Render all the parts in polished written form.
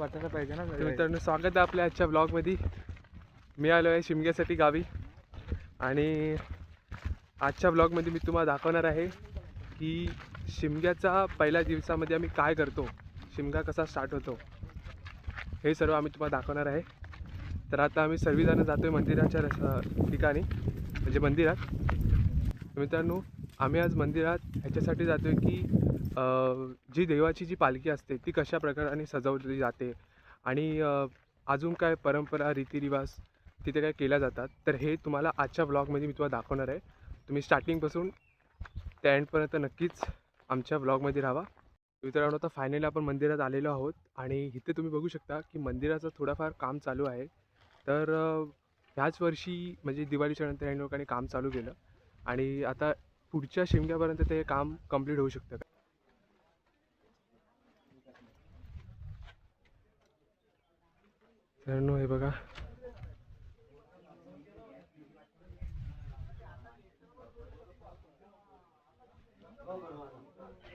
वाटायला पाहिजे ना. मित्रांनो स्वागत आहे आपल्या आजच्या ब्लॉगमध्ये. मी आलो आहे शिमग्यासाठी गावी आणि आजच्या ब्लॉगमध्ये मी तुम्हाला दाखवणार आहे की शिमग्याचा पहिल्या दिवसामध्ये आम्ही काय करतो, शिमगा कसा स्टार्ट होतो हे सर्व आम्ही तुम्हाला दाखवणार आहे. तर आता आम्ही सर्वजण जातो आहे मंदिराच्या ठिकाणी म्हणजे मंदिरात. मित्रांनो आम्ही आज मंदिरात ह्याच्यासाठी जातो आहे की जी देवाची जी पालखी असते ती कशा प्रकाराने सजवली जाते आणि अजून काय परंपरा रीतिरिवाज तिथे काय केल्या जातात, तर हे तुम्हाला आजच्या ब्लॉगमध्ये मी तुम्हाला दाखवणार आहे. तुम्ही स्टार्टिंगपासून त्या एंडपर्यंत नक्कीच आमच्या ब्लॉगमध्ये राहा. मित्रांनो आता फायनली आपण मंदिरात आलेलो आहोत आणि इथे तुम्ही बघू शकता की मंदिराचं थोडंफार काम चालू आहे. तर ह्याच वर्षी म्हणजे दिवाळीच्या नंतर या लोकांनी काम चालू केलं आणि आता पुढच्या शिमग्यापर्यंत ते काम कंप्लीट होऊ शकतं. मित्रांनो हे बघा,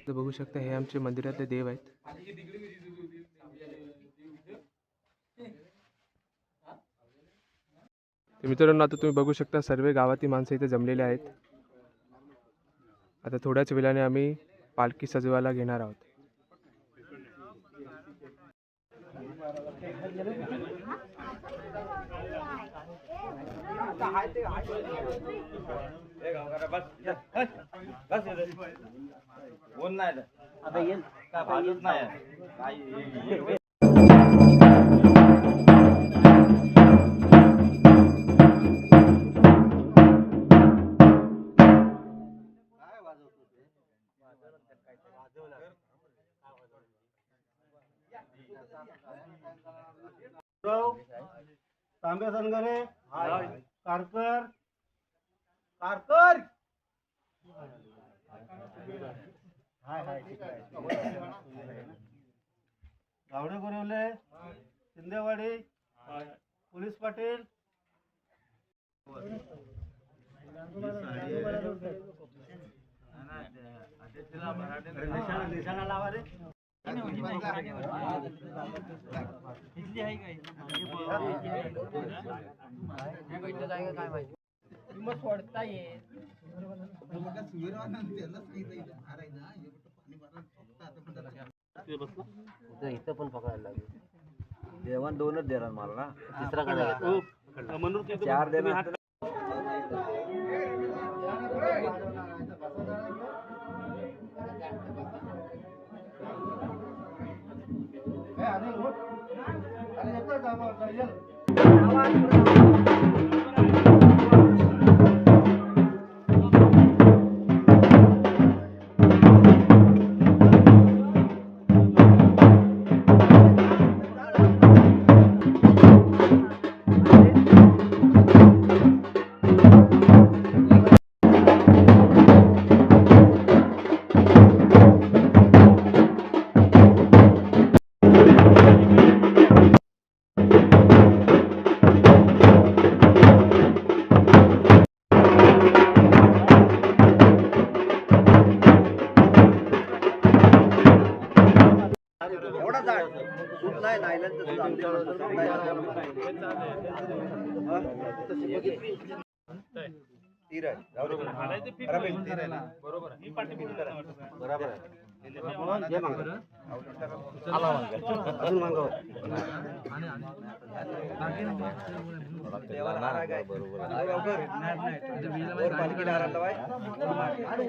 बघू शकता हे आमचे मंदिरातले देव आहेत. मित्रांनो आता तुम्ही बघू शकता सर्व गावातील माणसं इथे जमलेले आहेत. आता थोड्याच वेळाने आम्ही पालखी सजवायला घेणार आहोत. तांबे संगरे कारकर कारकर गावडे गुरवले शिंदेवाडी पोलीस पाटील निशाणा लावा रे. इथं पण पकडायला लागेल. जेवण दोनच देणार मला ना, तिसरा काय चार देणार.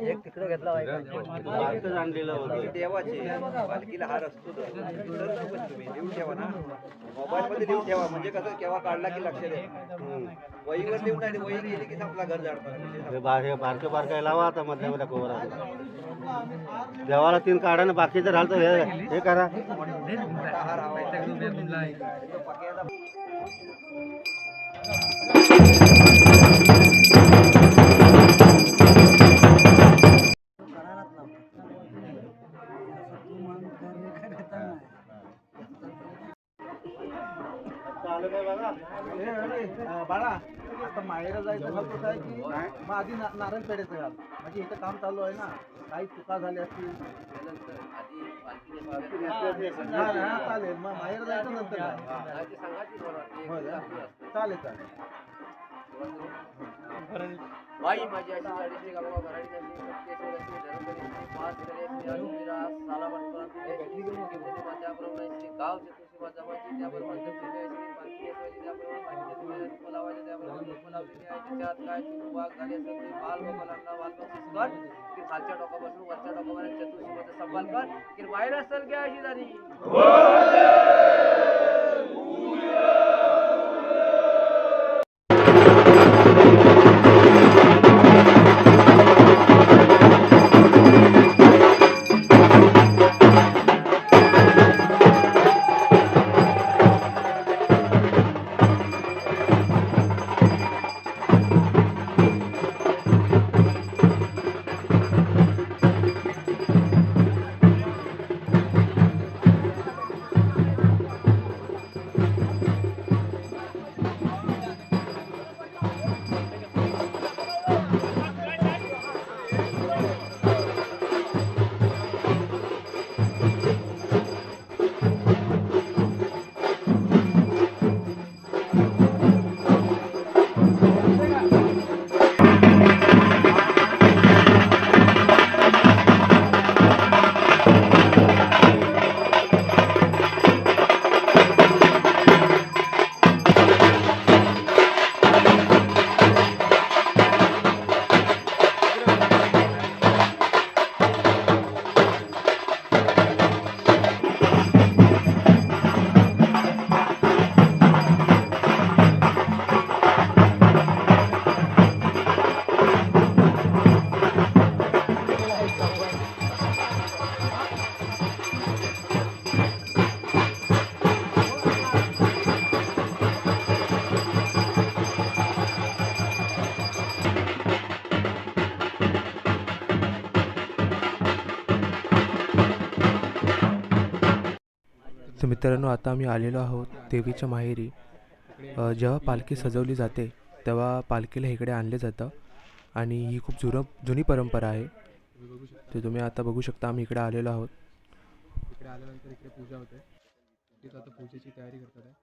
एक तिकडे घेतला देवाचे पालखीला हार असतो लिहून ठेवा ना, मोबाईल मध्ये लिहून ठेवा म्हणजे कसं केव्हा काढला की लक्ष द्या. वहीवर लिहून नाही, वही लिहिली की आपला घर जाडतो. बारके बारकाय लावा आता मधल्या कोरा देवाला 3 काढा ना, बाकीचं राहिलं हे करा. हार हवा बाळा आता माहेर जायचं घाल कसं आहे की मग आधी नारायण पेढ्याचं घाल म्हणजे इथं काम चालू आहे ना काही चुका झाल्या असतील हा चालेल मग माहेर जायचं नंतर चालेल चालेल बाई माझी अशी गाडीची गावा घराडी झाली पाच साला माझ्या प्रमाणे गाव जमाची त्याबरोबर काय वाघ झाले असेल बाल गोपालांना बाल की खालच्या टोकापासून वरच्या टोकापर्यंत चतुर्शीमाचा संभाल कर की बाहेर असेल की अशी झाली तर मित्रांनो आता आम्ही आलेलो आहोत देवीच्या माहेरी. जेव्हा पालखी सजवली जाते तेव्हा पालखीला इकडे आणले जातं आणि ही खूप जुनी परंपरा आहे. ते तुम्ही आता बघू शकता आम्ही इकडे आलेलो आहोत. इकडे आल्यानंतर इकडे पूजा होते. इथे आता पूजेची तयारी करतात आहे.